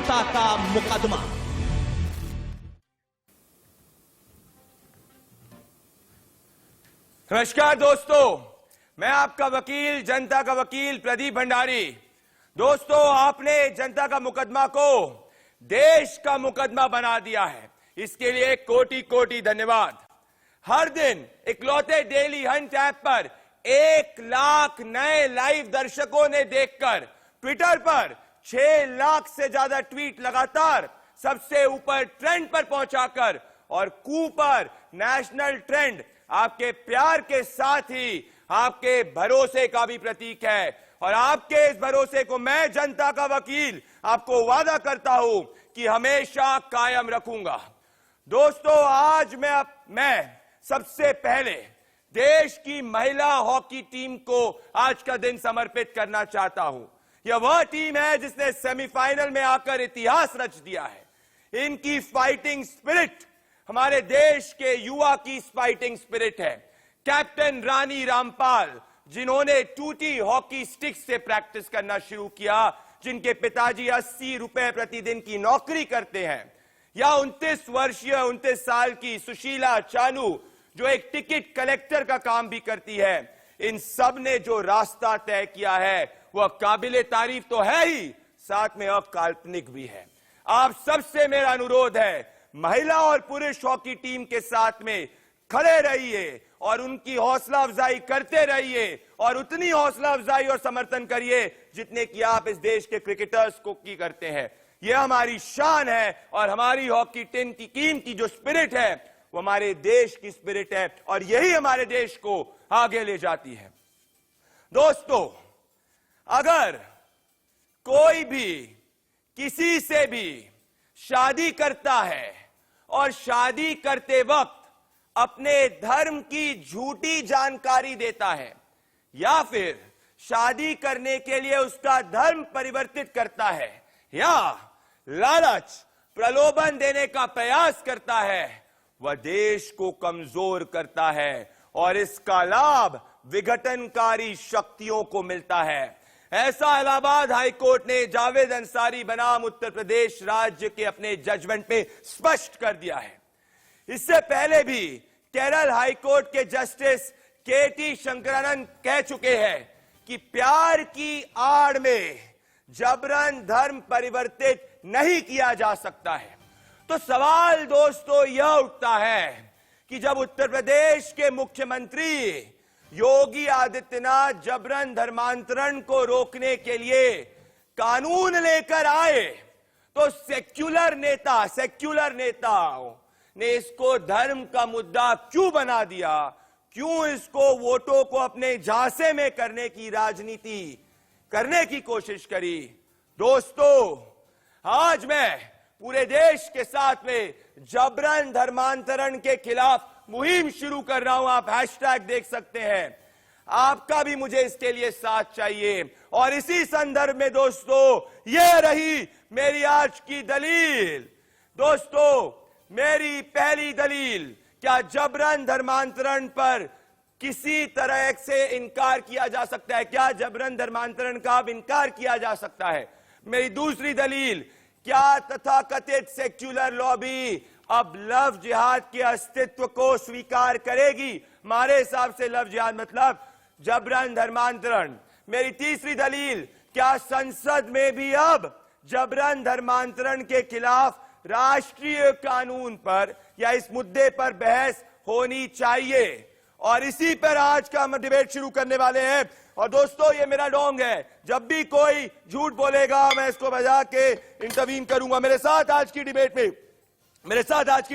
जनता का मुकदमा। नमस्कार दोस्तों, मैं आपका वकील, जनता का वकील प्रदीप भंडारी। दोस्तों, आपने जनता का मुकदमा को देश का मुकदमा बना दिया है, इसके लिए कोटि कोटि धन्यवाद। हर दिन इकलौते डेली हंट ऐप पर 1 लाख नए लाइव दर्शकों ने देखकर ट्विटर पर 6 लाख से ज्यादा ट्वीट लगातार सबसे ऊपर ट्रेंड पर पहुंचाकर और कू पर नेशनल ट्रेंड आपके प्यार के साथ ही आपके भरोसे का भी प्रतीक है। और आपके इस भरोसे को मैं, जनता का वकील, आपको वादा करता हूं कि हमेशा कायम रखूंगा। दोस्तों, आज मैं सबसे पहले देश की महिला हॉकी टीम को आज का दिन समर्पित करना चाहता हूं। यह वह टीम है जिसने सेमीफाइनल में आकर इतिहास रच दिया है। इनकी फाइटिंग स्पिरिट हमारे देश के युवा की फाइटिंग स्पिरिट है। कैप्टन रानी रामपाल, जिन्होंने टूटी हॉकी स्टिक से प्रैक्टिस करना शुरू किया, जिनके पिताजी 80 रुपए प्रतिदिन की नौकरी करते हैं, या 29 साल की सुशीला चानू, जो एक टिकट कलेक्टर का काम भी करती है, इन सब ने जो रास्ता तय किया है वह काबिले तारीफ तो है ही, साथ में अकाल्पनिक भी है। आप सबसे मेरा अनुरोध है, महिला और पुरुष हॉकी टीम के साथ में खड़े रहिए और उनकी हौसला अफजाई करते रहिए और उतनी हौसला अफजाई और समर्थन करिए जितने कि आप इस देश के क्रिकेटर्स को की करते हैं। यह हमारी शान है और हमारी हॉकी टीम की जो स्पिरिट है वो हमारे देश की स्पिरिट है और यही हमारे देश को आगे ले जाती है। दोस्तों, अगर कोई भी किसी से भी शादी करता है और शादी करते वक्त अपने धर्म की झूठी जानकारी देता है या फिर शादी करने के लिए उसका धर्म परिवर्तित करता है या लालच, प्रलोभन देने का प्रयास करता है, वह देश को कमजोर करता है और इसका लाभ विघटनकारी शक्तियों को मिलता है। ऐसा इलाहाबाद हाईकोर्ट ने जावेद अंसारी बनाम उत्तर प्रदेश राज्य के अपने जजमेंट में स्पष्ट कर दिया है। इससे पहले भी केरल हाईकोर्ट के जस्टिस केटी शंकरानंद कह चुके हैं कि प्यार की आड़ में जबरन धर्म परिवर्तित नहीं किया जा सकता है। तो सवाल दोस्तों यह उठता है कि जब उत्तर प्रदेश के मुख्यमंत्री योगी आदित्यनाथ जबरन धर्मांतरण को रोकने के लिए कानून लेकर आए, तो सेक्युलर नेताओं ने इसको धर्म का मुद्दा क्यों बना दिया? क्यों इसको वोटों को अपने झांसे में करने की राजनीति करने की कोशिश करी? दोस्तों, आज मैं पूरे देश के साथ में जबरन धर्मांतरण के खिलाफ मुहिम शुरू कर रहा हूं। आप हैशटैग देख सकते हैं। आपका भी मुझे इसके लिए साथ चाहिए। और इसी संदर्भ में दोस्तों, यह रही मेरी आज की दलील। दोस्तों, मेरी पहली दलील, क्या जबरन धर्मांतरण पर किसी तरह से इनकार किया जा सकता है? क्या जबरन धर्मांतरण का अब इनकार किया जा सकता है? मेरी दूसरी दलील, क्या तथाकथित सेक्युलर लॉबी अब लव जिहाद के अस्तित्व को स्वीकार करेगी? हमारे हिसाब से लव जिहाद मतलब जबरन धर्मांतरण। मेरी तीसरी दलील, क्या संसद में भी अब जबरन धर्मांतरण के खिलाफ राष्ट्रीय कानून पर या इस मुद्दे पर बहस होनी चाहिए? और इसी पर आज का हम डिबेट शुरू करने वाले हैं। और दोस्तों, ये मेरा डोंग है, जब भी कोई झूठ बोलेगा मैं इसको बजा के इंटरवीन करूंगा। मेरे साथ आज की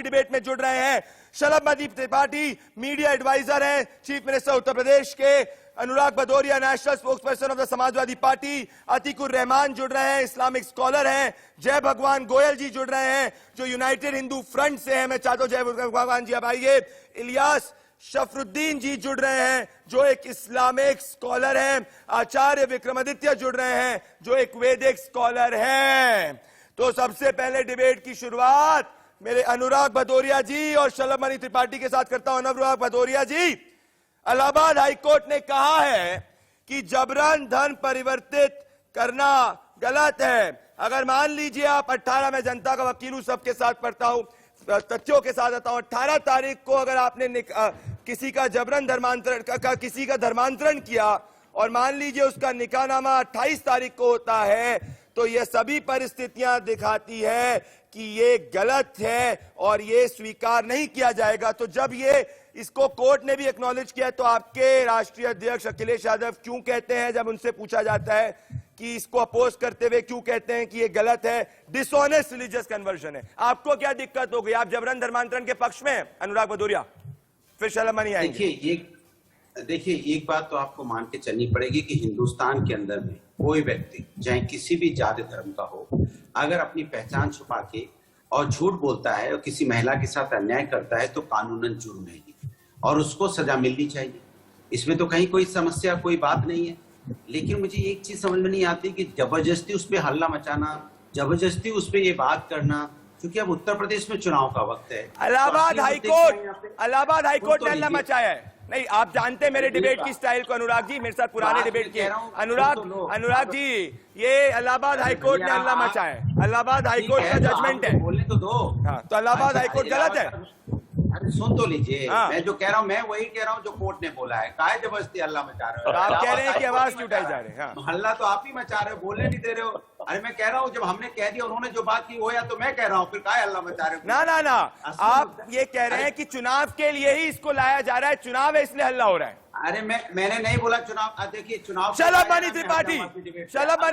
डिबेट में जुड़ रहे हैं शलभमणि त्रिपाठी, मीडिया एडवाइजर हैं चीफ मिनिस्टर उत्तर प्रदेश के, Anurag Bhadauria, national spokesperson of the Samajwadi party, Atiqur Rahman जुड़ रहे हैं, इस्लामिक स्कॉलर हैं, जय भगवान गोयल जी जुड़ रहे हैं जो यूनाइटेड हिंदू फ्रंट से हैं, मैं चाहता हूं जय भगवान जी अब आइए, इलियास शफरुद्दीन जी जुड़ रहे हैं जो एक इस्लामिक स्कॉलर हैं, आचार्य विक्रमादित्य जुड़ रहे हैं जो एक वैदिक स्कॉलर हैं। तो सबसे पहले डिबेट की शुरुआत मेरे अनुराग भदौरिया जी और शलभमणि त्रिपाठी के साथ करता हूं। अनुराग भदौरिया जी, इलाहाबाद हाईकोर्ट ने कहा है कि जबरन धर्म परिवर्तित करना गलत है, अगर मान लीजिए आप 18, मैं जनता का वकील हूं, सबके साथ पढ़ता हूं, तथ्यों के साथ आता हूं, 18 तारीख को अगर आपने किसी का जबरन धर्मांतरण किसी का धर्मांतरण किया और मान लीजिए उसका निकाहनामा 28 तारीख को होता है, तो ये सभी परिस्थितियां दिखाती है कि ये गलत है और ये स्वीकार नहीं किया जाएगा। तो जब ये इसको कोर्ट ने भी एक्नॉलेज किया, तो आपके राष्ट्रीय अध्यक्ष अखिलेश यादव क्यों कहते हैं, जब उनसे पूछा जाता है कि इसको अपोज करते हुए क्यों कहते हैं कि ये गलत है, डिसऑनेस्ट रिलीजियस कन्वर्जन है? आपको क्या दिक्कत हो गई? आप जबरन धर्मांतरण के पक्ष में, अनुराग भदौरिया? फिर शर्मा नहीं आएंगे। देखिए एक बात तो आपको मान के चलनी पड़ेगी कि हिंदुस्तान के अंदर में कोई व्यक्ति चाहे किसी भी जाति धर्म का हो, अगर अपनी पहचान छुपा के और झूठ बोलता है और किसी महिला के साथ अन्याय करता है तो कानूनन जुर्म है और उसको सजा मिलनी चाहिए। इसमें तो कहीं कोई समस्या, कोई बात नहीं है। लेकिन मुझे एक चीज समझ में नहीं आती कि जबरदस्ती उस पर हल्ला मचाना, जबरदस्ती उस पर ये बात करना, क्योंकि अब उत्तर प्रदेश में चुनाव का वक्त है। इलाहाबाद हाईकोर्ट ने हल्ला मचाया है। नहीं, आप जानते हैं मेरे डिबेट की स्टाइल को अनुराग जी, मेरे साथ पुराने डिबेट किए। अनुराग जी, ये इलाहाबाद हाईकोर्ट ने हल्ला मचाया है। इलाहाबाद हाईकोर्ट का जजमेंट है, बोलने तो दो। हाँ, तो इलाहाबाद हाईकोर्ट गलत है? अरे सुन तो लीजिए, हाँ। मैं जो कह रहा हूँ मैं वही कह रहा हूँ जो कोर्ट ने बोला है। काहे जबरदस्ती हल्ला मचा रहे हो? आप कह रहे हैं कि आवाज क्यों उठाई जा रही है? हाँ। हल्ला तो आप ही मचा रहे हो, बोलने नहीं दे रहे हो। अरे मैं कह रहा हूँ जब हमने कह दिया, उन्होंने जो बात की वो या तो मैं कह रहा हूँ, फिर काहे हल्ला मचा रहे हो? ना, आप ये कह रहे हैं कि चुनाव के लिए ही इसको लाया जा रहा है, चुनाव है इसलिए हल्ला हो रहा है। अरे मैंने नहीं बोला चुनाव। देखिए चुनाव, शलभ मणि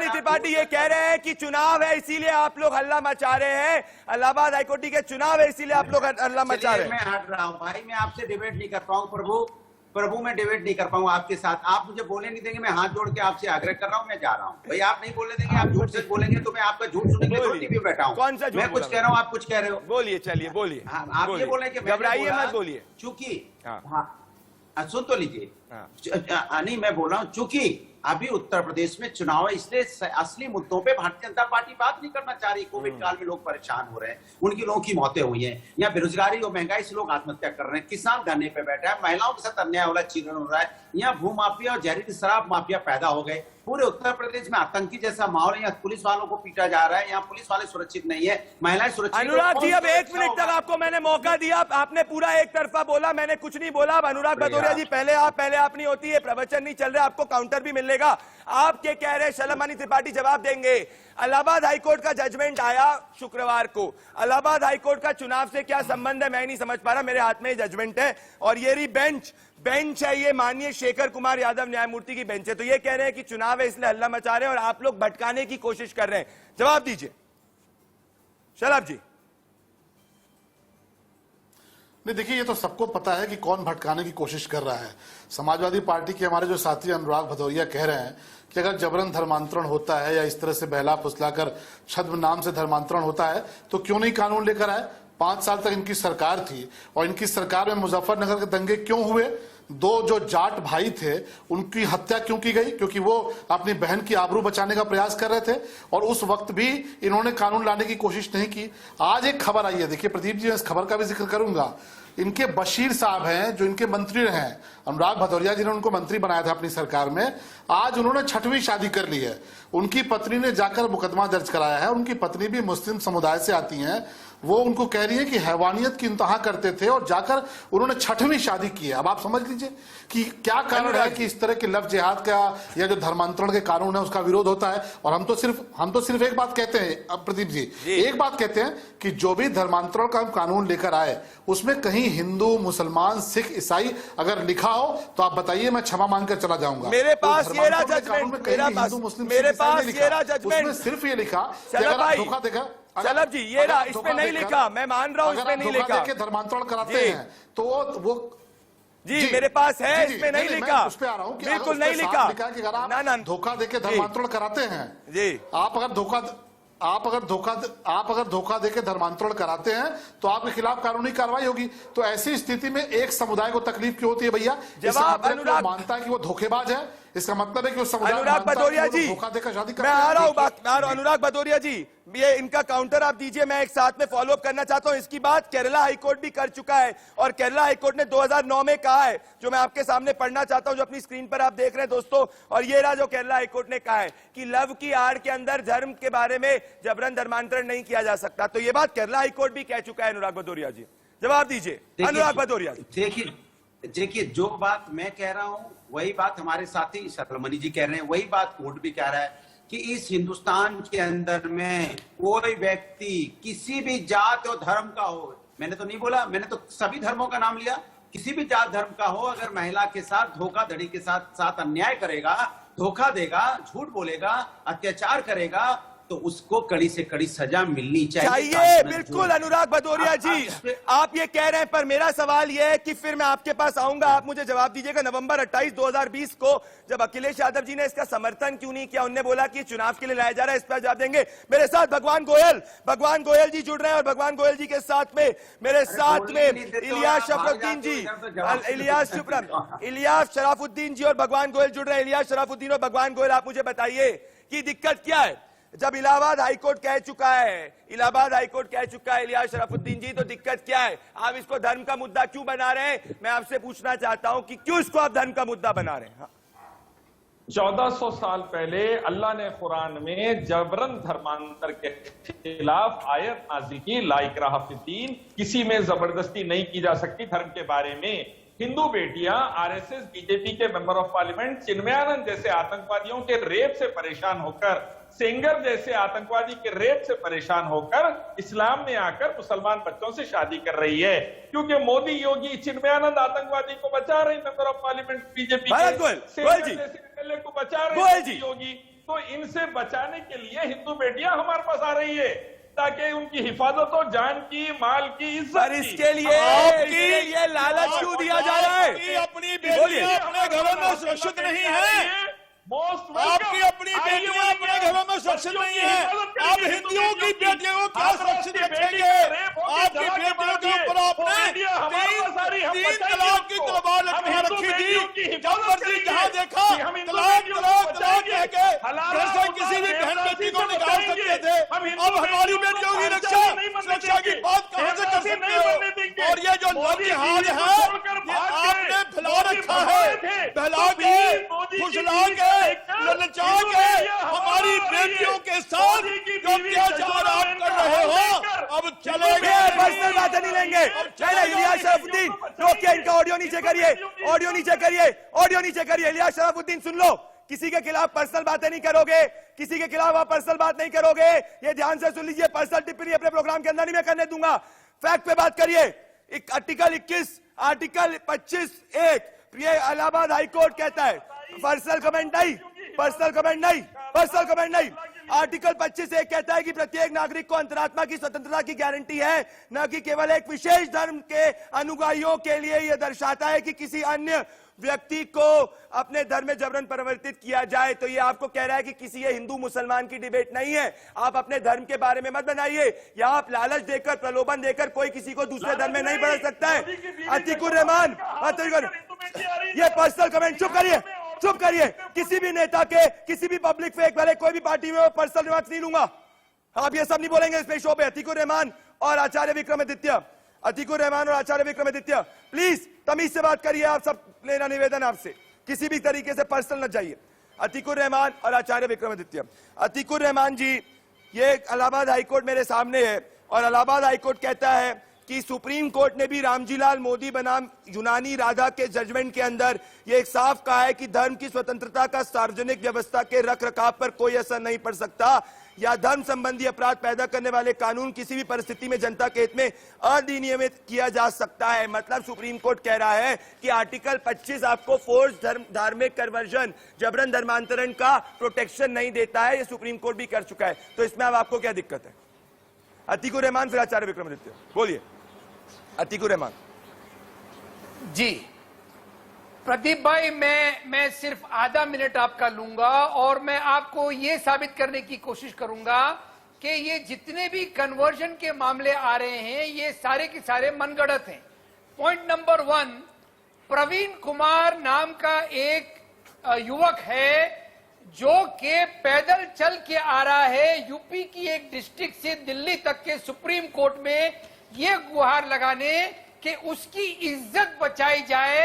त्रिपाठी ये कह रहे हैं कि चुनाव है इसीलिए आप लोग हल्ला मचा रहे हैं, इलाहाबाद हाईकोर्ट के चुनाव है इसीलिए आप लोग हल्ला मचा रहे हैं। मैं हट रहा हूँ भाई, मैं आपसे डिबेट नहीं कर पाऊँ प्रभु मैं डिबेट नहीं कर पाऊँ आपके साथ। आप मुझे बोलने नहीं देंगे, मैं हाथ जोड़ के आपसे आग्रह कर रहा हूँ, मैं जा रहा हूँ। भाई आप नहीं बोलने देंगे, आप झूठ से बोलेंगे तो मैं आपका झूठ सुनने के लिए बैठा हूँ। कौन सा झूठ? मैं कुछ कह रहा हूँ, आप कुछ कह रहे हो। बोलिए, चलिए बोलिए। आप ये बोल रहे हैं कि घबराइए मत, बोलिए। चूंकि हाँ, सुन तो लीजिए। नहीं, मैं बोल रहा हूँ चूंकि अभी उत्तर प्रदेश में चुनाव है, इसलिए असली मुद्दों पे भारतीय जनता पार्टी बात नहीं करना चाह रही। कोविड काल में लोग परेशान हो रहे हैं, उनकी लोगों की मौतें हुई हैं, यहाँ बेरोजगारी और महंगाई से लोग आत्महत्या कर रहे हैं, किसान धरने पे बैठा है, महिलाओं के साथ अन्याय हो रहा है, छीनन हो रहा है, यहाँ भू माफिया और जहरीली शराब माफिया पैदा हो गए। पूरे उत्तर प्रदेश में आतंकी जैसा माहौल है, यहाँ पुलिस वालों को पीटा जा रहा है, यहाँ पुलिस वाले सुरक्षित नहीं है, महिलाएं सुरक्षित। अनुराग जी, अब 1 मिनट तक आपको मैंने मौका दिया, आपने पूरा एक तरफा बोला, मैंने कुछ नहीं बोला। अब अनुराग भदौरिया जी, पहले आप नहीं होती है, प्रवचन नहीं चल रहा, आपको काउंटर भी मिलेगा। आप क्या कह रहे हैं? शलभ मणि त्रिपाठी जवाब देंगे। इलाहाबाद हाईकोर्ट का जजमेंट आया शुक्रवार को, इलाहाबाद हाईकोर्ट का चुनाव से क्या संबंध है मैं नहीं समझ पा रहा। मेरे हाथ में जजमेंट है और ये रही बेंच है, ये माननीय शेखर कुमार यादव न्यायमूर्ति की बेंच है। तो ये कह रहे हैं कि चुनाव है इसलिए हल्ला मचा रहे हैं और आप लोग भटकाने की कोशिश कर रहे हैं। जवाब दीजिए शलभ जी। नहीं, देखिए ये तो सबको पता है कि कौन भटकाने की कोशिश कर रहा है। समाजवादी पार्टी के हमारे जो साथी अनुराग भदौरिया कह रहे हैं कि अगर जबरन धर्मांतरण होता है या इस तरह से बहला फुसलाकर छद्म नाम से धर्मांतरण होता है तो क्यों नहीं कानून लेकर आए? 5 साल तक इनकी सरकार थी और इनकी सरकार में मुजफ्फरनगर के दंगे क्यों हुए? 2 जो जाट भाई थे उनकी हत्या क्यों की गई? क्योंकि वो अपनी बहन की आबरू बचाने का प्रयास कर रहे थे और उस वक्त भी इन्होंने कानून लाने की कोशिश नहीं की। आज एक खबर आई है, देखिए प्रदीप जी, मैं इस खबर का भी जिक्र करूंगा। इनके बशीर साहब हैं जो इनके मंत्री रहे हैं, अनुराग भदौरिया जी ने उनको मंत्री बनाया था अपनी सरकार में, आज उन्होंने 6वीं शादी कर ली है। उनकी पत्नी ने जाकर मुकदमा दर्ज कराया है। उनकी पत्नी भी मुस्लिम समुदाय से आती हैं। वो उनको कह रही है कि हैवानियत की इंतहा करते थे और जाकर उन्होंने 6वीं शादी की है। अब आप समझ लीजिए कि क्या कारण है कि इस तरह के लव जिहाद का या जो धर्मांतरण के कानून है उसका विरोध होता है। और हम तो सिर्फ एक बात कहते हैं, अब प्रदीप जी एक बात कहते हैं कि जो भी धर्मांतरण का कानून लेकर आए उसमें कहीं हिंदू, मुसलमान, सिख, ईसाई अगर लिखा हो तो आप बताइए, मैं क्षमा मांगकर चला जाऊंगा। मेरे पास ये रहा जजमेंट, सिर्फ ये लिखा धोखा देगा। शलभ जी, ये रहा, इसमें नहीं लिखा, मैं मान रहा हूं इसमें नहीं लिखा के धर्मांतरण कराते हैं तो वो जी मेरे पास है, इसमें नहीं लिखा, उस पे आ रहा हूं कि बिल्कुल नहीं लिखा कि अगर आप धोखा देके धर्मांतरण कराते हैं जी, आप अगर धोखा देके धर्मांतरण कराते हैं तो आपके खिलाफ कानूनी कार्रवाई होगी। तो ऐसी स्थिति में एक समुदाय को तकलीफ क्यों होती है भैया? जवाब अनुराग मानता है कि वो धोखेबाज है, इसका मतलब है कि उस समुदाय अनुराग भदौरिया जी, धोखा देकर शादी मैं आ रहा हूं बात। अनुराग भदौरिया जी, ये इनका काउंटर आप दीजिए, मैं एक साथ में फॉलो अप करना चाहता हूं। इसकी बात केरला हाईकोर्ट भी कर चुका है और केरला हाईकोर्ट ने 2009 में कहा है, जो मैं आपके सामने पढ़ना चाहता हूं, जो अपनी स्क्रीन पर आप देख रहे हैं दोस्तों। और ये रहा जो केरला हाईकोर्ट ने कहा है कि लव की आड़ के अंदर धर्म के बारे में जबरन धर्मांतरण नहीं किया जा सकता। तो ये बात केरला हाईकोर्ट भी कह चुका है। अनुराग भदौरिया जी, जवाब दीजिए। अनुराग भदौरिया जी, देखिए जो बात मैं कह रहा हूं वही बात हमारे साथी शतरमणि जी कह रहे हैं, वही बात कोर्ट भी कह रहा है कि इस हिंदुस्तान के अंदर में कोई व्यक्ति किसी भी जात और धर्म का हो, मैंने तो नहीं बोला, मैंने तो सभी धर्मों का नाम लिया, किसी भी जात धर्म का हो, अगर महिला के साथ धोखाधड़ी के साथ अन्याय करेगा, धोखा देगा, झूठ बोलेगा, अत्याचार करेगा, तो उसको कड़ी से कड़ी सजा मिलनी चाहिए। बिल्कुल अनुराग भदौरिया जी, आप ये कह रहे हैं, पर मेरा सवाल ये है कि फिर मैं आपके पास आऊंगा, आप मुझे जवाब दीजिएगा। नवंबर 28, 2020 को जब अखिलेश यादव जी ने इसका समर्थन क्यों नहीं किया, उन्होंने बोला कि चुनाव के लिए लाया जा रहा है, इस पर जवाब देंगे। मेरे साथ भगवान गोयल जी जुड़ रहे हैं और भगवान गोयल जी के साथ में मेरे साथ में इलियास शराफुद्दीन जी, इलियास शराफुद्दीन जी और भगवान गोयल जुड़ रहे हैं। इलियास शराफुद्दीन और भगवान गोयल, आप मुझे बताइए कि दिक्कत क्या है? जब इलाहाबाद हाईकोर्ट कह चुका है, इलियास शराफुद्दीन जी, तो दिक्कत क्या है? आप इसको धर्म का मुद्दा क्यों बना रहे हैं? मैं आपसे पूछना चाहता हूं कि क्यों इसको आप धर्म का मुद्दा बना रहे हैं? 1400 साल पहले अल्लाह ने कुरान में जबरन धर्मांतर के खिलाफ आयत नाजिल की, ला इकराहा फिद्दीन, किसी में जबरदस्ती नहीं की जा सकती धर्म के बारे में। हिंदू बेटियां आरएसएस बीजेपी के मेंबर ऑफ पार्लियामेंट चिन्मयानंद जैसे आतंकवादियों के रेप से परेशान होकर, सेंगर जैसे आतंकवादी के रेप से परेशान होकर इस्लाम में आकर मुसलमान बच्चों से शादी कर रही है, क्योंकि मोदी योगी चिन्मयानंद आतंकवादी को बचा रहे, member of parliament BJP MLA को बचा रहे योगी। तो इनसे बचाने के लिए हिंदू बेटियां हमारे पास आ रही है ताकि उनकी हिफाजत हो, जान की, माल की, इज्जत। इसके लिए लालच क्यों दिया जा रहा है? अपनी बेटियां अपने घरों में सुरक्षित नहीं है, आपकी अपनी बेटियां अपने घरों में सुरक्षित नहीं है, आप हिंदुओं की बेटियों को क्या सुरक्षित रखेंगे? आपकी बेटियों के ऊपर आपने तीन तलाक की तलवार लटका रखी थी, जब मर्जी जहां देखा तलाक तलाक तलाक कह के घर से किसी भी बहन बेटी को निकाल सकते थे। अब हमारी बेटियों की सुरक्षा की बात कहां से कर सकते हो? और ये जो लव जिहाद है, ये आपने फैला रखा है, बहला के, फुसला के, ललचा के हमारी बेटियों के साथ जो अत्याचार आप कर रहे हो, अब चलेंगे। पर्सनल बातें नहीं लेंगे। इलियास शराफुद्दीन, रोकिए, इनका ऑडियो नीचे करिए, ऑडियो नीचे करिए। इलियास शराफुद्दीन सुन लो, किसी के खिलाफ पर्सनल बातें नहीं करोगे, किसी के खिलाफ आप पर्सनल बात नहीं करोगे, ये ध्यान से सुन लीजिए। पर्सनल टिप्पणी अपने प्रोग्राम के अंदर नहीं मैं करने दूंगा, फैक्ट पे बात करिए। आर्टिकल 21, आर्टिकल 25(1), ये इलाहाबाद हाईकोर्ट कहता है, पर्सनल कमेंट नहीं। आर्टिकल 25(1) कहता है कि प्रत्येक नागरिक को अंतरात्मा की स्वतंत्रता की गारंटी है, न कि केवल एक विशेष धर्म के अनुयायियों के लिए। यह दर्शाता है कि किसी अन्य व्यक्ति को अपने धर्म में जबरन परिवर्तित किया जाए। तो ये आपको कह रहा है कि किसी ये हिंदू मुसलमान की डिबेट नहीं है, आप अपने धर्म के बारे में मत बनाइए। या आप लालच देकर, प्रलोभन देकर कोई किसी को दूसरे धर्म में नहीं बदल सकता है। अतीकुर रहमान, ये पर्सनल कमेंट, चुप करिए। किसी भी नेता के, किसी भी पब्लिक फेक वाले, कोई भी पार्टी में पर्सनल रिमार्क्स नहीं लूंगा। आप ये सब नहीं बोलेंगे इस शो पे। अतीकुर रहमान और आचार्य विक्रमादित्य, प्लीज तमीज से बात करिए। आप सब लेना निवेदन आपसे, किसी भी तरीके से पर्सनल न जाइए। अतीकुर रहमान और आचार्य विक्रमादित्य। अतीकुर रहमान जी, ये इलाहाबाद हाईकोर्ट मेरे सामने है और इलाहाबाद हाईकोर्ट कहता है कि सुप्रीम कोर्ट ने भी रामजी लाल मोदी बनाम यूनानी राधा के जजमेंट के अंदर यह एक साफ कहा है कि धर्म की स्वतंत्रता का सार्वजनिक व्यवस्था के रखरखाव पर कोई असर नहीं पड़ सकता या धर्म संबंधी अपराध पैदा करने वाले कानून किसी भी परिस्थिति में जनता के हित में अधिनियमित किया जा सकता है। मतलब सुप्रीम कोर्ट कह रहा है कि आर्टिकल 25 आपको फोर्स धार्मिक कन्वर्जन, जबरन धर्मांतरण का प्रोटेक्शन नहीं देता है। ये सुप्रीम कोर्ट भी कर चुका है। तो इसमें अब आपको क्या दिक्कत है? अतीकुर रहमान फिर आचार्य विक्रमादित्य, बोलिए। अतीकुर रहमान जी। प्रदीप भाई, मैं सिर्फ आधा मिनट आपका लूंगा और मैं आपको यह साबित करने की कोशिश करूंगा कि ये जितने भी कन्वर्जन के मामले आ रहे हैं ये सारे के सारे मनगढ़ंत हैं। पॉइंट नंबर 1, प्रवीण कुमार नाम का एक युवक है जो कि पैदल चल के आ रहा है यूपी की एक डिस्ट्रिक्ट से दिल्ली तक के सुप्रीम कोर्ट में ये गुहार लगाने कि उसकी इज्जत बचाई जाए।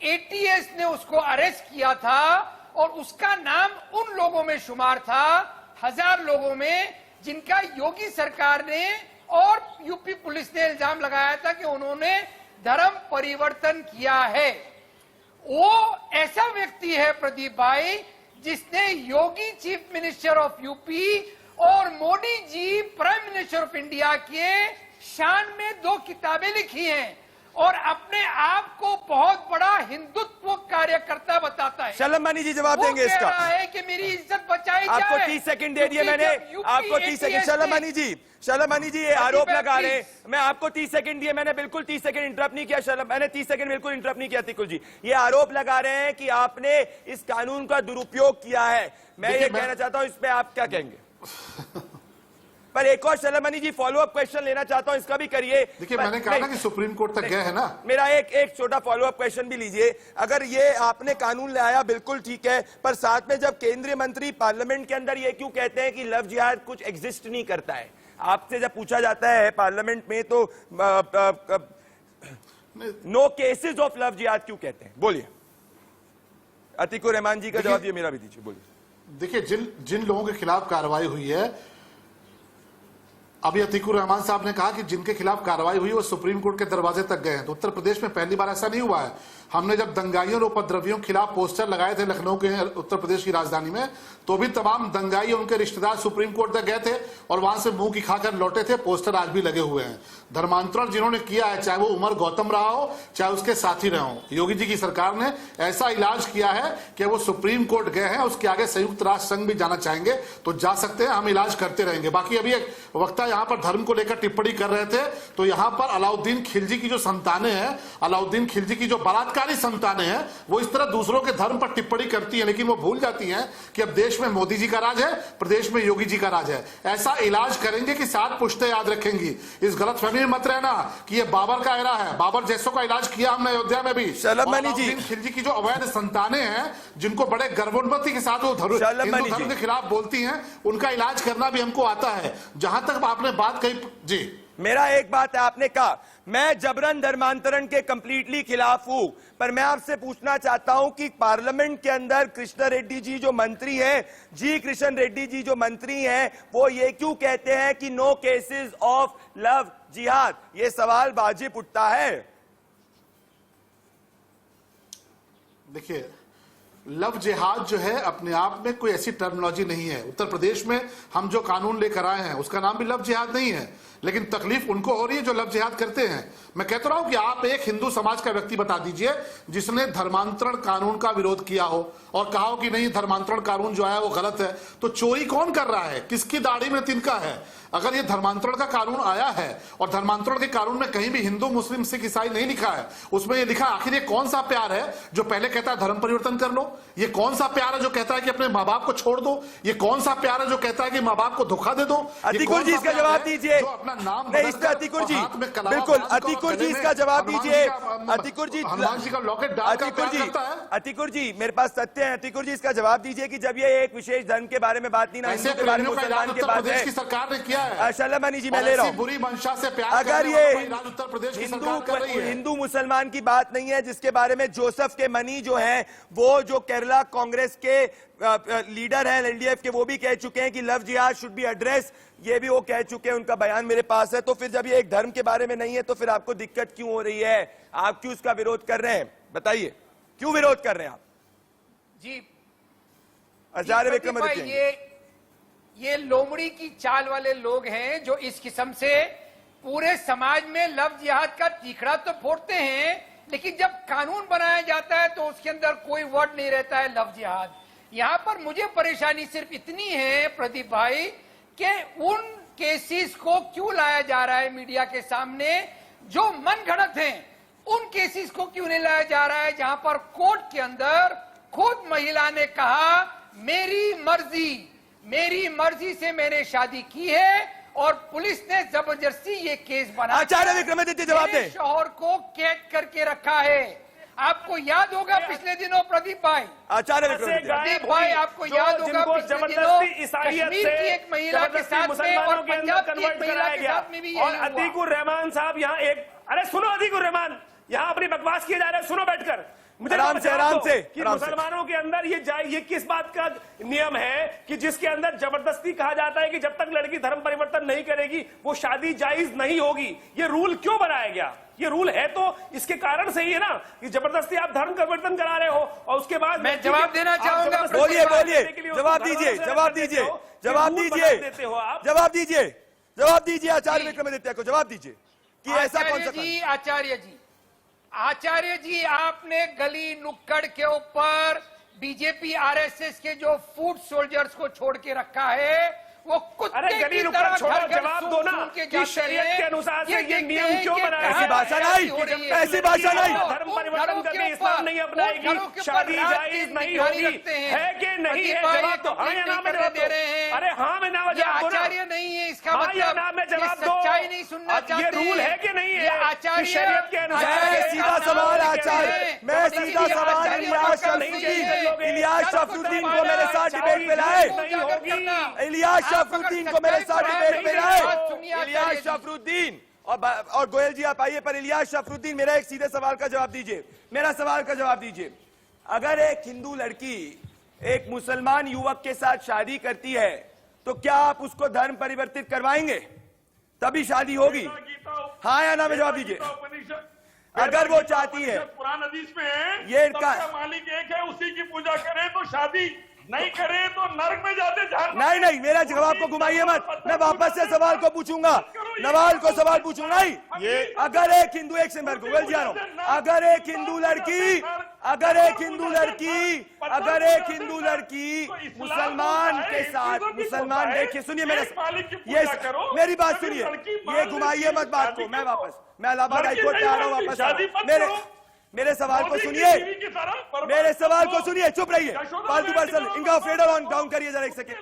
एटीएस ने उसको अरेस्ट किया था और उसका नाम उन लोगों में शुमार था, 1000 लोगों में, जिनका योगी सरकार ने और यूपी पुलिस ने इल्जाम लगाया था कि उन्होंने धर्म परिवर्तन किया है। वो ऐसा व्यक्ति है प्रदीप भाई जिसने योगी चीफ मिनिस्टर ऑफ यूपी और Modi ji prime minister of India के शान में 2 किताबें लिखी हैं और अपने आप को बहुत बड़ा हिंदुत्व कार्यकर्ता बताता है। शलमानी जी जवाब देंगे वो कह इसका। रहा है कि मेरी इज्जत बचाई जाए। आपको 30 सेकंड दे दिए मैंने, आपको 30 सेकंड। शलमानी जी ये आरोप लगा रहे हैं, मैं आपको 30 सेकंड दिए मैंने, बिल्कुल 30 सेकंड इंटरप्ट नहीं किया। मैंने 30 सेकंड बिल्कुल इंटरप्ट नहीं किया। अतिकुल जी ये आरोप लगा रहे हैं कि आपने इस कानून का दुरुपयोग किया है। मैं ये कहना चाहता हूं, इस पे आप क्या कहेंगे? पर एक और शलमानी जी फॉलो अप क्वेश्चन लेना चाहता हूं, इसका भी करिए। देखिए मैंने कहा ना कि सुप्रीम कोर्ट तक गए हैं ना। मेरा एक छोटा फॉलो अप क्वेश्चन भी लीजिए। अगर ये आपने कानून लाया बिल्कुल ठीक है, पर साथ में जब केंद्रीय मंत्री पार्लियामेंट के अंदर ये क्यों कहते हैं कि लव जिहाद कुछ एग्जिस्ट नहीं करता है? आपसे जब पूछा जाता है पार्लियामेंट में तो नो केसेस ऑफ लव जिहाद क्यों कहते हैं? बोलिए। अतीकुर रहमान जी का जवाब दिए, मेरा भी दीजिए, बोलिए। देखिए जिन लोगों के खिलाफ कार्रवाई हुई है, अभी अतीकुर रहमान साहब ने कहा कि जिनके खिलाफ कार्रवाई हुई वो सुप्रीम कोर्ट के दरवाजे तक गए हैं। तो उत्तर प्रदेश में पहली बार ऐसा नहीं हुआ है। हमने जब दंगाइयों और उपद्रवियों के खिलाफ पोस्टर लगाए थे लखनऊ के उत्तर प्रदेश की राजधानी में, तो भी तमाम दंगाई और उनके रिश्तेदार सुप्रीम कोर्ट तक गए थे और वहां से मुंह की खाकर लौटे थे। पोस्टर आज भी लगे हुए हैं। धर्मांतरण जिन्होंने किया है, चाहे वो उमर गौतम रहा हो, चाहे उसके साथी रहे हो, योगी जी की सरकार ने ऐसा इलाज किया है कि वो सुप्रीम कोर्ट गए हैं। उसके आगे संयुक्त राष्ट्र संघ भी जाना चाहेंगे तो जा सकते हैं, हम इलाज करते रहेंगे। बाकी अभी एक वक्ता यहाँ पर धर्म को लेकर टिप्पणी कर रहे थे, तो यहाँ पर अलाउद्दीन खिलजी की जो संतानें हैं, अलाउद्दीन खिलजी की जो बलात्कारी संतानें हैं, वो इस तरह दूसरों के धर्म पर टिप्पणी करती है, लेकिन वो भूल जाती हैं कि अब देश में मोदी जी का राज है, प्रदेश में योगी जी का राज है। ऐसा इलाज करेंगे कि 7 पुश्तें याद रखेंगी। इस गलतफहमी में मत रहना कि ये बाबर का एरा है। बाबर जैसों का इलाज किया हमने अयोध्या में भी। शलमानी जी, खिलजी की जो अवैध संतानें हैं, जिनको बड़े गर्वोन्नति के साथ वो हिंदू धर्म के खिलाफ बोलती हैं, उनका इलाज करना भी हमको आता है। जहां तक आपने बात कही जी, मेरा एक बात है, आपने कहा मैं जबरन धर्मांतरण के कंप्लीटली खिलाफ हूं, पर मैं आपसे पूछना चाहता हूं कि पार्लियामेंट के अंदर कृष्ण रेड्डी जी जो मंत्री हैं, जी कृष्ण रेड्डी जी जो मंत्री हैं, वो ये क्यों कहते हैं कि नो केसेस ऑफ लव जिहाद? ये सवाल वाजिब उठता है। देखिए लव जिहाद जो है अपने आप में कोई ऐसी टर्मिनोलॉजी नहीं है। उत्तर प्रदेश में हम जो कानून लेकर आए हैं उसका नाम भी लव जिहाद नहीं है, लेकिन तकलीफ उनको हो रही है जो लव जिहाद करते हैं। मैं कहता रहा हूं कि आप एक हिंदू समाज का व्यक्ति बता दीजिए जिसने धर्मांतरण कानून का विरोध किया हो और कहा हो कि नहीं धर्मांतरण कानून जो है वो गलत है। तो चोरी कौन कर रहा है? किसकी दाढ़ी में तिनका है? अगर ये धर्मांतरण का कानून आया है और धर्मांतरण के कानून में कहीं भी हिंदू मुस्लिम सिख ईसाई नहीं लिखा है, उसमें ये लिखा आखिर ये कौन सा प्यार है जो पहले कहता है धर्म परिवर्तन कर लो? ये कौन सा प्यार है जो कहता है कि अपने माँ बाप को छोड़ दो? ये कौन सा प्यार है जो कहता है कि माँ बाप को धोखा दे दो? अतीकुर जी इसका जवाब दीजिए। जो अपना नाम नहीं, इसका अतीकुर जी बिल्कुल, अतीकुर जी इसका जवाब दीजिए। अतीकुर जी, हनुमान जी का लॉकेट डालकर प्यार करता है। अतीकुर जी मेरे पास तथ्य है। अतीकुर जी इसका जवाब दीजिए कि जब ये एक विशेष धर्म के बारे में बात नहीं, ना हिंदू के बारे में, मुसलमान के बारे में, सरकार ने किया है। शलमानी जी मैं ले रहा हूं, बुरी मंशा से प्यार अगर ये उत्तर प्रदेश की सरकार कर रही है। हिंदू मुसलमान की बात नहीं है, जिसके बारे में जोसेफ के मनी जो है वो जो केरला कांग्रेस के लीडर हैं एलडीएफ के, वो भी कह चुके हैं कि लव जिहाद शुड बी एड्रेस, ये भी वो कह चुके हैं, उनका बयान मेरे पास है। तो फिर जब ये एक धर्म के बारे में नहीं है तो फिर आपको दिक्कत क्यों हो रही है? आप क्यों इसका विरोध कर रहे हैं? बताइए क्यों विरोध कर रहे हैं आप? जी आचार्य विक्रमादित्य, ये लोमड़ी की चाल वाले लोग हैं जो इस किस्म से पूरे समाज में लव जिहाद का तीखड़ा तो फोड़ते हैं, लेकिन जब कानून बनाया जाता है तो उसके अंदर कोई वर्ड नहीं रहता है लव जिहाद। यहां पर मुझे परेशानी सिर्फ इतनी है प्रदीप भाई कि उन केसेस को क्यों लाया जा रहा है मीडिया के सामने जो मनगढ़ंत हैं? उन केसेस को क्यों नहीं लाया जा रहा है जहां पर कोर्ट के अंदर खुद महिला ने कहा मेरी मर्जी से मैंने शादी की है और पुलिस ने जबरदस्ती ये केस बना आचार्य विक्रमादित्य जवाब दें। शौहर को कैद करके रखा है। आपको याद होगा पिछले दिनों प्रदीप भाई, आचार्य विक्रमादित्य, प्रदीप भाई आपको याद होगा पिछले दिनों कश्मीर की एक महिला के साथ में और पंजाब की एक महिला के साथ में भी यही और हुआ। अतीकुर रहमान साहब यहाँ एक, अरे सुनो अतीकुर रहमान, यहाँ अपनी बकवास किए जा रहे हैं, सुनो बैठकर। मुझे आराम से, आराम से, कि आराम से। मुसलमानों के अंदर ये किस बात का नियम है कि जिसके अंदर जबरदस्ती कहा जाता है कि जब तक लड़की धर्म परिवर्तन नहीं करेगी वो शादी जायज नहीं होगी। ये रूल क्यों बनाया गया? ये रूल है तो इसके कारण से ही है ना कि जबरदस्ती आप धर्म परिवर्तन करा रहे हो और उसके बाद मैं जवाब देना चाहूंगा। बोलिए बोलिए, जवाब दीजिए, जवाब दीजिए, जवाब दीजिए, जवाब दीजिए, जवाब दीजिए आचार्य विक्रमादित्य को जवाब दीजिए कि ऐसा कौन सा कानून? आचार्य जी आपने गली नुक्कड़ के ऊपर बीजेपी आरएसएस के जो फूट सोल्जर्स को छोड़ के रखा है वो कुत्ते अरे गली की नुक्कड़ तरह छोड़ो, घर-घर जवाब सूंघ दो ना सूंघ के कि जाते शरीयत हैं। के अनुसार से ये देखते नियम हैं क्यों कि बनाया? ऐसी भाषा नहीं, हो रही है। ऐसी भाषा नहीं। धर्म परिवर्तन करके इस्लाम नहीं अपनाएगी, घरों के ऊपर शादी रात जायज की नहीं निगरानी होगी, रखते हैं। है कि नहीं है? प्रतिभा जवाब ये दो, हाँ या ना में करने जवाब दे रहे दो। हैं। अरे हाँ में ना में ये जवाब दो ना। आचार्य नहीं है, इसका हाँ या मतलब ना में ये जवाब दो। सच्चाई नहीं सुनना अब ये चाहते रूल हैं। है कि नहीं ये है? आचार्य कि शरीयत के अनुसार मैं से सीधा सवाल आचार्य, मैं सीधा सवाल इलियास शफरुद्दीन को मेरे साथ डिबेट पे लाए, इलियास शफरुद्दीन को मेरे साथ डिबेट पे लाए, इलियास शफरुद्दीन और गोयल जी आप आइए, पर इलियास शफरुद्दीन मेरा एक सीधे सवाल का जवाब दीजिए, मेरा सवाल का जवाब दीजिए। अगर एक हिंदू लड़की एक मुसलमान युवक के साथ शादी करती है तो क्या आप उसको धर्म परिवर्तित करवाएंगे? तभी शादी होगी, हाँ या ना में जवाब दीजिए। अगर वो चाहती है, पुरान हदीस में है, ये सबका मालिक एक है, उसी की पूजा करे तो शादी, नहीं करे तो नरक में जाते। नहीं नहीं, मेरा जवाब को घुमाइए मत, मैं वापस से सवाल को पूछूंगा, नवाल को सवाल पूछूंगा। नहीं, ये अगर एक हिंदू, एक से मैं गोयल जी आ रहा हूं, अगर एक हिंदू लड़की मुसलमान के साथ, मुसलमान, देखिए सुनिए मेरी बात सुनिए, ये घुमाइए मत बात को, मैं इलाहाबाद हाईकोर्ट पे आ रहा हूं वापस। मेरे सवाल को सुनिए, मेरे सवाल को सुनिए, चुप रहिए, फालतू पर्सन, इनका फेडर ऑन डाउन करिए जरा एक सेकेंड।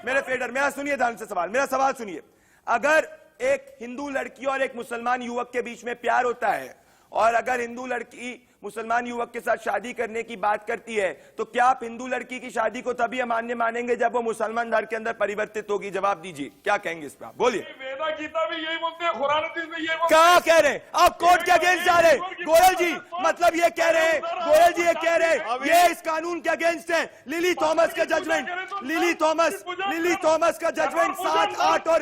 मेरे फेडर, मेरा सुनिए ध्यान से सवाल, मेरा सवाल सुनिए। अगर एक हिंदू लड़की और एक मुसलमान युवक के बीच में प्यार होता है और अगर हिंदू लड़की मुसलमान युवक के साथ शादी करने की बात करती है तो क्या आप हिंदू लड़की की शादी को तभी अमान्य मानेंगे जब वो मुसलमान धर्म के अंदर परिवर्तित होगी? जवाब दीजिए, क्या कहेंगे इस पर आप? बोलिए। वेदा गीता भी यही बोलते हैं, कुरान हदीस में यही बोलते क्या कह रहे हैं आप? कोर्ट के अगेंस्ट जा रहे हैं गोयल जी, मतलब ये कह रहे हैं गोयल जी, ये कह रहे हैं ये इस कानून के अगेंस्ट है। लिली थॉमस का जजमेंट, लिली थॉमस का जजमेंट 7-8 और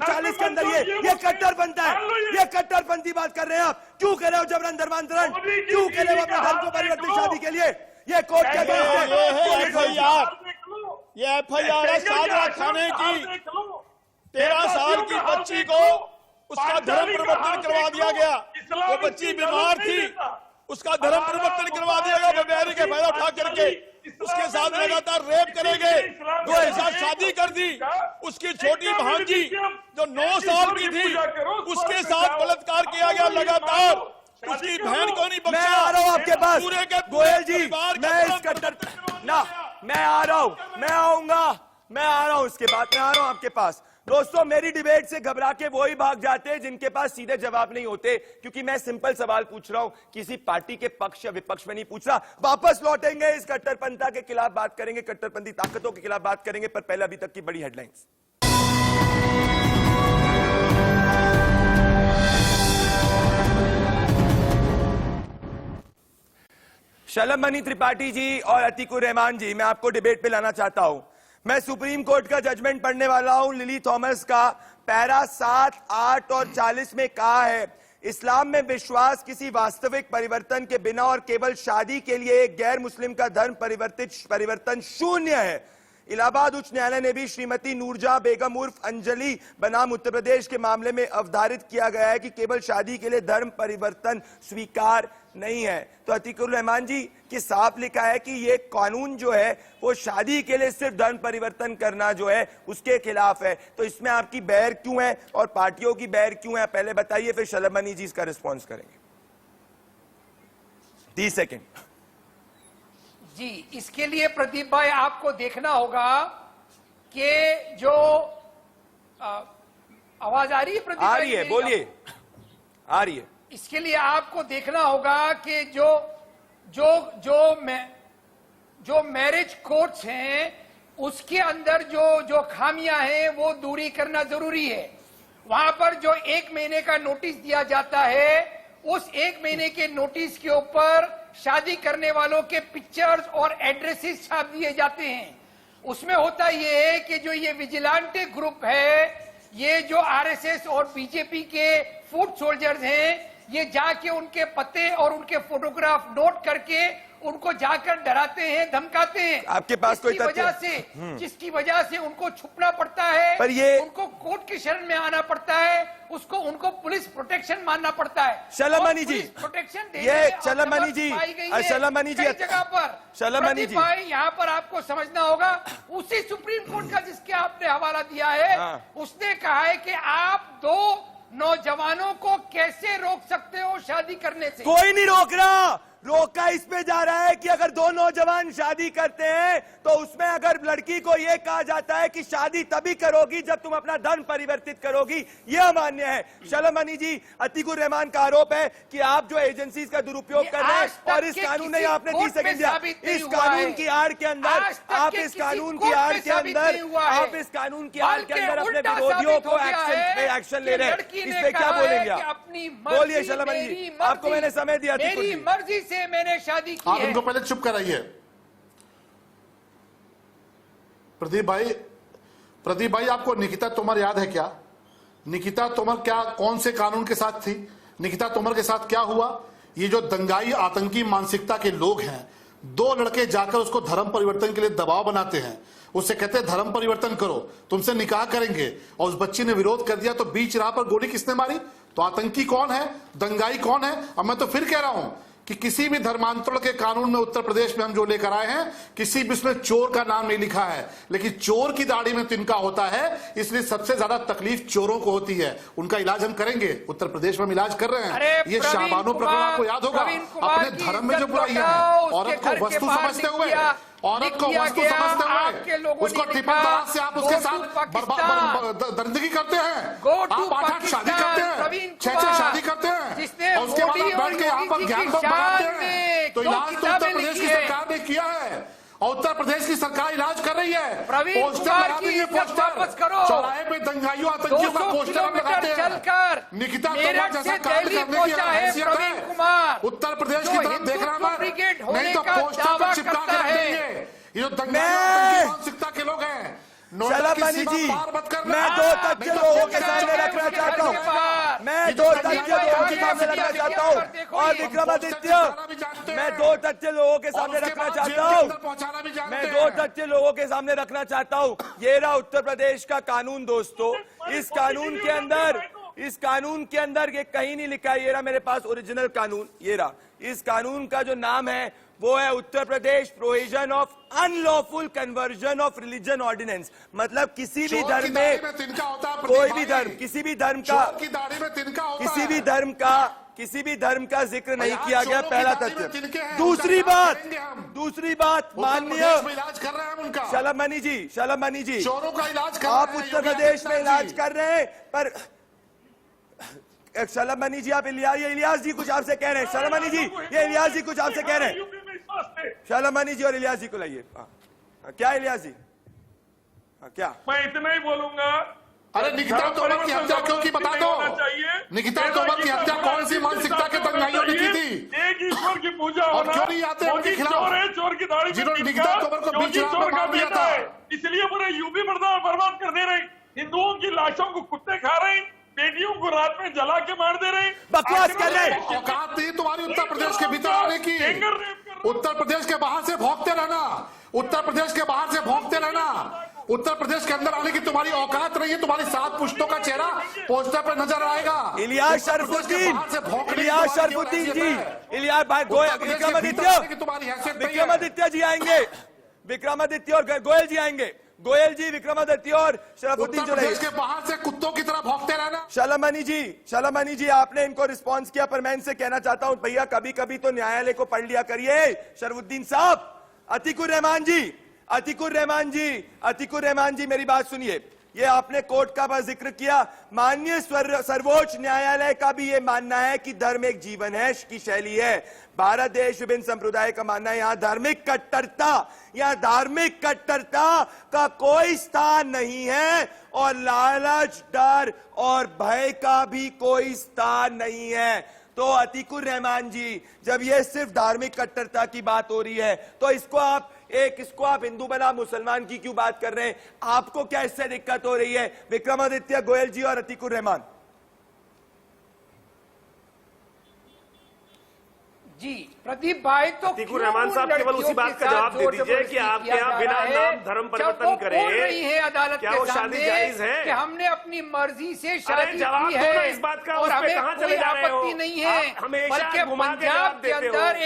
40 के अंदर ये कट्टरपंथी है, ये कट्टरपंथी बात कर रहे हैं आप। क्यों कह रहे हो जबरन धर्मांतरण? क्यों कह रहे हो अपने धर्म को परिवर्तित शादी के लिए? ये कोर्ट के अगेंस्ट है। ये एफआईआर है सादरा खाने की, 13 साल की बच्ची को उसका धर्म परिवर्तन करवा दिया गया। वो बच्ची बीमार थी, उसका धर्म परिवर्तन करवा दिया गया बेबेरी के फायदा उठा करके। उसके साथ लगातार रेप करेंगे, 2 साल शादी कर दी। उसकी छोटी भांजी जो 9 साल की थी उसके साथ बलात्कार किया गया लगातार। उसकी बहन को नहीं बख्शा। मैं आ रहा हूं आपके पास गोयल जी, मैं इस कट्टर ना, मैं आ रहा हूं, मैं आ रहा हूं इसके बाद मैं आ रहा हूं आपके पास। दोस्तों, मेरी डिबेट से घबरा के वो ही भाग जाते हैं जिनके पास सीधे जवाब नहीं होते, क्योंकि मैं सिंपल सवाल पूछ रहा हूं, किसी पार्टी के पक्ष या विपक्ष में नहीं पूछ रहा। वापस लौटेंगे, इस कट्टरपंथा के खिलाफ बात करेंगे, कट्टरपंथी ताकतों के खिलाफ बात करेंगे, पर पहले अभी तक की बड़ी हेडलाइंस। शलभमणि त्रिपाठी जी और अतीकुर रहमान जी, मैं आपको डिबेट पे लाना चाहता हूं। मैं सुप्रीम कोर्ट का जजमेंट पढ़ने वाला हूं, लिली थॉमस का। पैरा 7, 8 और 40 में कहा है, इस्लाम में विश्वास किसी वास्तविक परिवर्तन के बिना और केवल शादी के लिए एक गैर मुस्लिम का धर्म परिवर्तन शून्य है। इलाहाबाद उच्च न्यायालय ने भी श्रीमती नूरजहां बेगम उर्फ अंजलि बनाम उत्तर प्रदेश के मामले में अवधारित किया गया है कि केवल शादी के लिए धर्म परिवर्तन स्वीकार नहीं है। तो अतीकुर रहमान जी की साफ लिखा है कि ये कानून जो है वो शादी के लिए सिर्फ धर्म परिवर्तन करना जो है उसके खिलाफ है। तो इसमें आपकी बैर क्यों है और पार्टियों की बैर क्यों है, पहले बताइए, फिर शलभमणि जी इसका रिस्पॉन्स करेंगे। 30 सेकेंड जी। इसके लिए प्रदीप भाई आपको देखना होगा कि जो आवाज आ रही है प्रदीप आ भाई? रही है, बोलिए, आ रही है। इसके लिए आपको देखना होगा कि जो मैरिज कोर्ट्स हैं उसके अंदर जो खामियां हैं वो दूरी करना जरूरी है। वहां पर जो 1 महीने का नोटिस दिया जाता है, उस 1 महीने के नोटिस के ऊपर शादी करने वालों के पिक्चर्स और एड्रेसेस छाप दिए जाते हैं। उसमें होता ये है कि जो ये विजिलेंटे ग्रुप है, ये जो आरएसएस और बीजेपी के फुट सोल्जर्स हैं, ये जाके उनके पते और उनके फोटोग्राफ नोट करके उनको जाकर डराते हैं, धमकाते हैं। आपके पास कोई जिसकी वजह से उनको छुपना पड़ता है, पर ये उनको कोर्ट की शरण में आना पड़ता है, उनको पुलिस प्रोटेक्शन मानना पड़ता है। शलमनी जी, प्रोटेक्शन ये शलमनी जी, शलमनी जी, जगह पर शलमनी जी, यहाँ पर आपको समझना होगा, उसी सुप्रीम कोर्ट का जिसके आपने हवाला दिया है, उसने कहा है कि आप 2 नौजवानों को कैसे रोक सकते हो शादी करने से? कोई नहीं रोक रहा। रोका इस पे जा रहा है कि अगर 2 नौजवान शादी करते हैं तो उसमें अगर लड़की को यह कहा जाता है कि शादी तभी करोगी जब तुम अपना धर्म परिवर्तित करोगी, यह अमान्य है। शलमनी जी, अतीकुर रहमान का आरोप है कि आप जो एजेंसीज का दुरुपयोग कर रहे हैं और इस कानून ने आपने 30 सेकंड दिया, इस कानून की आड़ के अंदर आप इस कानून की आड़ के अंदर अपने विरोधियों को एक्शन ले रहे हैं। इस पे क्या बोलेंगे आप? बोलिए शलमनी जी, आपको मैंने समय दिया। मेरी मर्जी से मैंने शादी की आप है। इनको पहले चुप कराइए। प्रदीप भाई आपको निकिता तोमर याद है क्या? निकिता तोमर कौन से कानून के साथ थी? निकिता तोमर के साथ क्या हुआ? ये जो दंगाई आतंकी मानसिकता के लोग हैं, 2 लड़के जाकर उसको धर्म परिवर्तन के लिए दबाव बनाते हैं, उससे कहते हैं धर्म परिवर्तन करो, तुमसे निकाह करेंगे, और उस बच्ची ने विरोध कर दिया तो बीच राह पर गोली किसने मारी? तो आतंकी कौन है? दंगाई कौन है? अब मैं तो फिर कह रहा हूं कि किसी भी धर्मांतरण के कानून में उत्तर प्रदेश में हम जो लेकर आए हैं, किसी भी उसमें चोर का नाम नहीं लिखा है, लेकिन चोर की दाढ़ी में तिनका होता है, इसलिए सबसे ज्यादा तकलीफ चोरों को होती है। उनका इलाज हम करेंगे, उत्तर प्रदेश में हम इलाज कर रहे हैं। ये शाहबानो प्रकरण आपको याद होगा, अपने धर्म में जो बुराइयां हैं, औरत को वस्तु समझते हुए, उसको ट्रिपल तलाक से आप उसके साथ दरिंदगी करते हैं, आप 8 शादी करते हैं, 6 शादी करते हैं, और उसके बाद बैठ के यहाँ पर ज्ञान बनाते हैं। तो इलाज तो उत्तर प्रदेश की सरकार ने किया है, और उत्तर प्रदेश की सरकार इलाज कर रही है। पोस्टर लगाते हैं, पोस्टर चौराहे पे दंगाइयों आतंकियों का पोस्टर हम लगाते हैं। निकिता तोमर जैसा कांड करने की हैसियत है, उत्तर प्रदेश की तरफ देखना मत, नहीं तो पोस्टर पर चिपका के रख देंगे। ये जो दंगाइयों आतंकी मानसिकता के लोग हैं, शलमनी जी, मैं 2 तथ्य लोगों के सामने रखना चाहता हूँ, मैं 2 तथ्य लोगों के सामने रखना चाहता हूँ, और विक्रमादित्य, मैं 2 तथ्य लोगों के सामने रखना चाहता हूँ, मैं 2 तथ्य लोगों के सामने रखना चाहता हूँ। ये रहा उत्तर प्रदेश का कानून दोस्तों। इस कानून के अंदर ये कहीं नहीं लिखा है, ये रहा मेरे पास ओरिजिनल कानून, ये रहा। इस कानून का जो नाम है वो है Uttar Pradesh provision of unlawful conversion of religion ordinance. मतलब किसी भी धर्म में कोई भी धर्म, किसी भी धर्म का जिक्र नहीं किया गया, पहला तथ्य। दूसरी बात माननीय शलमनी जी, चोरों का इलाज आप उत्तर प्रदेश में इलाज कर रहे हैं, पर शलमनी जी, आप इलियास जी कुछ आपसे कह रहे हैं। शलमनी जी, ये इलियास जी कुछ आपसे कह रहे हैं। शलमनी जी और इलियास जी को लाइए। क्या इलियास जी? क्या? मैं इतना ही बोलूंगा। अरे निकिता तोमर की हत्या क्यों की बता दो? निकिता तोमर की हत्या कौन सी मानसिकता के दंगाइयों ने की थी? एक ईश्वर की पूजा और क्यों नहीं आते उनके खिलाफ? चोर की दाढ़ी जिन्होंने निकिता तोमर को बीच राह में मार दिया था, इसलिए पूरे यूपी बर्बाद कर दे रहे। हिंदुओं की लाशों को कुत्ते खा रहे, बेटियों को रात में जला के मार दे रहे, बकवास कर रहे हैं। औकात नहीं तुम्हारी उत्तर प्रदेश के भीतर आने की, उत्तर प्रदेश के बाहर से भौंकते रहना, उत्तर प्रदेश के बाहर से भौंकते रहना, उत्तर प्रदेश के अंदर आने की तुम्हारी औकात नहीं है। तुम्हारी 7 पुश्तों का चेहरा पोस्टर पर नजर आएगा। इलियास शरफुद्दीन जी, इलियास भाई, विक्रमादित्य जी आएंगे, विक्रमादित्य और गोयल जी आएंगे। गोयल जी, विक्रमादित्य और शरफुद्दीन जो प्रदेश के बाहर से कुत्तों की तरह भौंकते रहना। शलमनी जी, आपने इनको रिस्पॉन्स किया, पर मैं इनसे कहना चाहता हूं भैया, कभी कभी तो न्यायालय को पढ़ लिया करिए। शरफुद्दीन साहब, अतीकुर रहमान जी, मेरी बात सुनिए। ये आपने कोर्ट का बस जिक्र किया। माननीय सर्वोच्च न्यायालय का भी ये मानना है कि धर्म एक जीवन है, की शैली है। भारत देश विभिन्न संप्रदाय का मानना है, यहाँ धार्मिक कट्टरता का कोई स्थान नहीं है और लालच, डर और भय का भी कोई स्थान नहीं है। तो अतीकुर रहमान जी, जब ये सिर्फ धार्मिक कट्टरता की बात हो रही है तो इसको आप हिंदू बना मुसलमान की क्यों बात कर रहे हैं? आपको क्या इससे दिक्कत हो रही है? विक्रमादित्य गोयल जी और अतीकुर रहमान जी। प्रदीप भाई, तो अतीकुर रहमान साहब केवल उसी बात का जवाब दे दीजिए कि आपके यहाँ बिना नाम धर्म परिवर्तन करे अदालत क्या के वो शादी सामने जायज है कि हमने अपनी मर्जी से शादी जवाब की दो ना है इस बात का, और उस पे हमें कहां कोई चले जा रहे हो? आपत्ति नहीं है, आप हमेशा बल्कि घुमा के पंजाब जवाब के देते हो। अंदर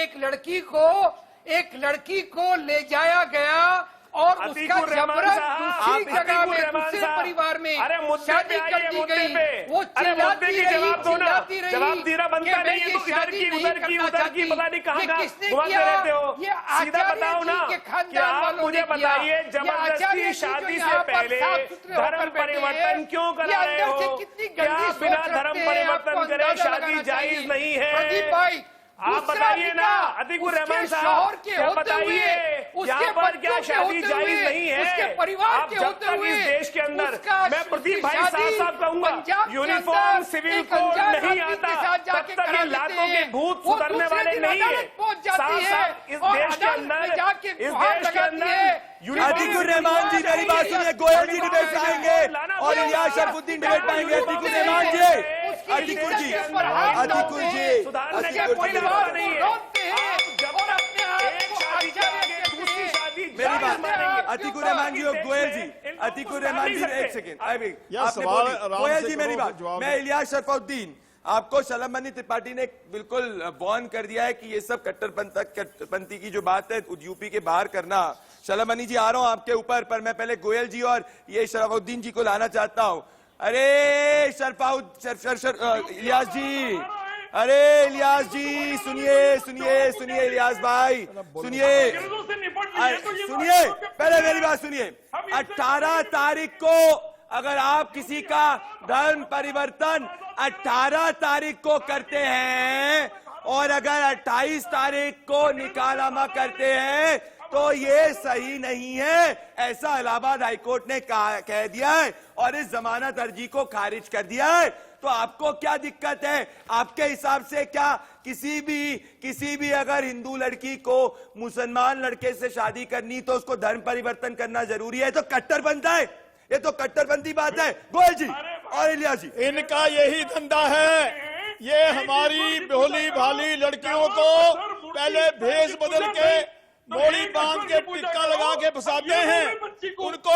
एक लड़की को ले जाया गया और उसका अतीकुर रहमान जबरन साहब, दूसरी जगह में, रहमान दूसरे साहब, परिवार में अरे मुद्दे शादी पे कर आइए, दी मुद्दे गई। पे। वो अरे मुद्दे की जवाब दो ना। जवाब देना बनता नहीं है तो इधर की उधर की पता नहीं कहां घुमाते रहते हो। सीधा बताओ ना कि आप मुझे बताइए, जबरदस्ती शादी से पहले धर्म परिवर्तन क्यों करा रहे हो? क्या बिना धर्म परिवर्तन करे शादी जायज नहीं है? आप बताइए ना अतीकुर रहमान साहब, क्या बताइए यहाँ पर क्या शादी जायज नहीं है? आप जब तक इस देश के अंदर, मैं प्रदीप भाई साहब कहूंगा, यूनिफॉर्म सिविल कोड नहीं आता तब तक इन लातों के भूत सुधरने वाले नहीं है। साथ इस देश के अंदर अतीकुर रहमान जी, मेरी बात सुनिए। गोयल जी डिबेट पाएंगे और इलियास शरफुद्दीन डिबेट पाएंगे। अतीकुर रहमान जी, अतीकुर जी, मेरी बात, अतीकुर रहमान जी और गोयल जी, अतीकुर रहमान जी एक सेकेंड, गोयल जी मेरी बात, मैं इलियास शरफुद्दीन, आपको शलमनी त्रिपाठी ने बिल्कुल वार्न कर दिया है कि ये सब कट्टरपंथी की जो बात है यूपी के बाहर करना। शलमनी जी आ रहा हूं आपके ऊपर, पर मैं पहले गोयल जी और ये शरफुद्दीन जी को लाना चाहता हूं। अरे इलियास जी, अरे इलियास जी, सुनिए इलियास भाई, सुनिए पहले मेरी बात सुनिए। 18 तारीख को अगर आप किसी का धर्म परिवर्तन 18 तारीख को करते हैं और अगर 28 तारीख को निकाहनामा करते हैं तो ये सही नहीं है, ऐसा इलाहाबाद हाईकोर्ट ने कह दिया है और इस जमानत अर्जी को खारिज कर दिया है। तो आपको क्या दिक्कत है? आपके हिसाब से क्या किसी भी अगर हिंदू लड़की को मुसलमान लड़के से शादी करनी तो उसको धर्म परिवर्तन करना जरूरी है? तो कट्टर बनता है, ये तो कट्टरपंथी बात है। गोयल जी और इलियास जी, इनका यही धंधा है। ये हमारी भोली भाली लड़कियों को पहले भेष बदल के मोड़ी बांध के टिक्का लगा के फंसाते हैं, उनको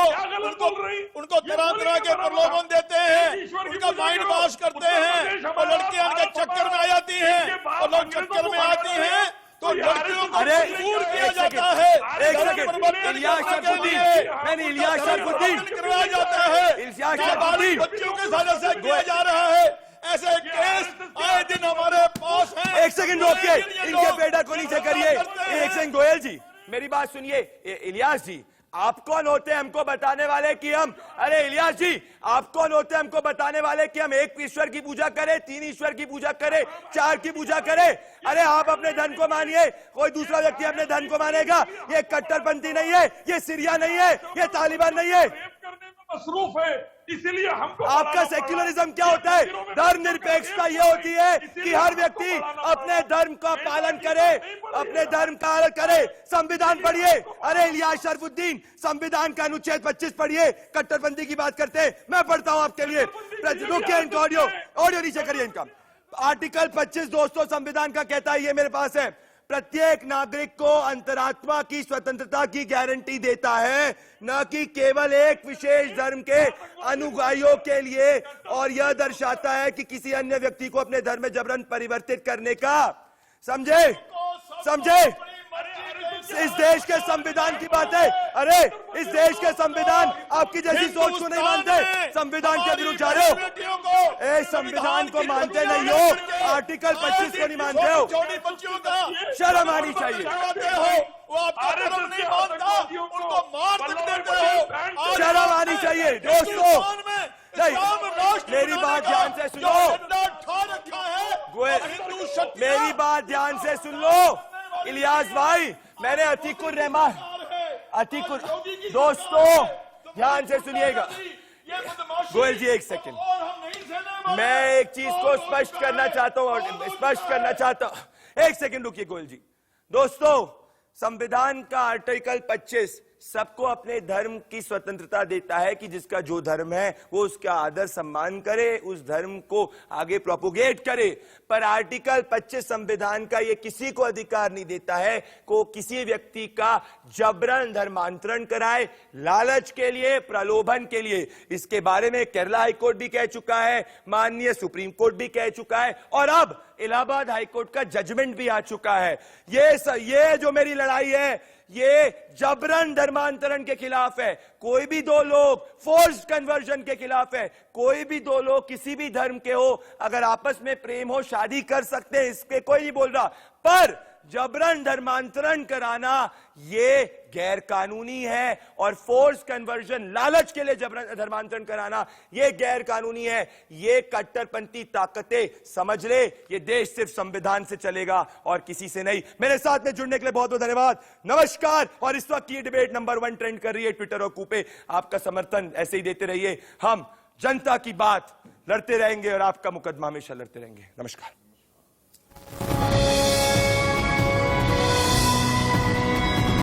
तरह तरह के प्रलोभन देते हैं, उनका माइंड वॉश करते हैं और लड़कियां के चक्कर में आ जाती हैं और लोग चक्कर में आती हैं तो लड़कियों को मजबूर किया जाता है। एक सेकंड, इलियास शरफुद्दीन करवाया जाता है, बच्चों के साथ ऐसा किया जा रहा है। ऐसे केस आए दिन हमारे पास हैं। एक सेकंड रोकिए, इनके बेटा को नीचे करिए। एक सेकंड गोयल जी, मेरी बात सुनिए। इलियास जी, आप कौन होते हैं हमको बताने वाले कि हम, अरे इलियास जी, आप कौन होते हैं हमको बताने वाले कि हम एक ईश्वर की पूजा करें, 3 ईश्वर की पूजा करें, 4 की पूजा करें? अरे आप अपने धन को मानिए, कोई दूसरा व्यक्ति अपने धन को मानेगा। ये कट्टरपंथी नहीं है, ये सीरिया नहीं है, ये तालिबान नहीं है, मसरूफ है, इसीलिए हमको आपका सेक्युलरिज्म क्या होता है? धर्मनिरपेक्षता ये होती है कि हर व्यक्ति अपने धर्म का पालन करे, अपने धर्म का पालन करे। संविधान पढ़िए। अरे इलियास शरफुद्दीन, संविधान का अनुच्छेद 25 पढ़िए। कट्टरपंथी की बात करते हैं, मैं पढ़ता हूं आपके लिए। रुकिए, इनका ऑडियो नीचे करिए इनका। आर्टिकल 25 दोस्तों संविधान का कहता है, ये मेरे पास है, प्रत्येक नागरिक को अंतरात्मा की स्वतंत्रता की गारंटी देता है, न कि केवल एक विशेष धर्म के अनुयायियों के लिए, और यह दर्शाता है कि किसी अन्य व्यक्ति को अपने धर्म में जबरन परिवर्तित करने का। समझे? इस देश के संविधान की बात है। अरे इस देश के संविधान आपकी जैसी सोच को नहीं मानते, संविधान के विरुद्ध जा रहे हो। संविधान को मानते नहीं हो, आर्टिकल 25 को नहीं मानते हो। शर्म आनी चाहिए। वो आपका धर्म नहीं मानता, उनको मार देते हो। शर्म आनी चाहिए दोस्तों। मेरी बात ध्यान से सुनो गोयल, मेरी बात ध्यान से सुन लो इलियास भाई। मैंने अतीकुर रहमान, अतीकुर, दोस्तों ध्यान से सुनिएगा। गोयल जी एक सेकंड, मैं एक चीज को स्पष्ट करना चाहता हूं, एक सेकंड रुकिए गोयल जी। दोस्तों, संविधान का आर्टिकल 25 सबको अपने धर्म की स्वतंत्रता देता है कि जिसका जो धर्म है वो उसका आदर सम्मान करे, उस धर्म को आगे प्रोपोगेट करे। पर आर्टिकल 25 संविधान का ये किसी को अधिकार नहीं देता है को किसी व्यक्ति का जबरन धर्मांतरण कराए, लालच के लिए, प्रलोभन के लिए। इसके बारे में केरला हाईकोर्ट भी कह चुका है, माननीय सुप्रीम कोर्ट भी कह चुका है, और अब इलाहाबाद हाईकोर्ट का जजमेंट भी आ चुका है। ये जो मेरी लड़ाई है ये जबरन धर्मांतरण के खिलाफ है। कोई भी दो लोग फोर्स्ड कन्वर्जन के खिलाफ है। कोई भी दो लोग किसी भी धर्म के हो, अगर आपस में प्रेम हो शादी कर सकते हैं, इसके कोई नहीं बोल रहा। पर जबरन धर्मांतरण कराना ये गैर कानूनी है, और फोर्स कन्वर्जन, लालच के लिए जबरन धर्मांतरण कराना ये गैर कानूनी है। ये कट्टरपंथी ताकतें समझ ले, ये देश सिर्फ संविधान से चलेगा और किसी से नहीं। मेरे साथ में जुड़ने के लिए बहुत बहुत धन्यवाद, नमस्कार। और इस वक्त ये डिबेट नंबर 1 ट्रेंड कर रही है ट्विटर और कूपे। आपका समर्थन ऐसे ही देते रहिए, हम जनता की बात लड़ते रहेंगे और आपका मुकदमा हमेशा लड़ते रहेंगे। नमस्कार।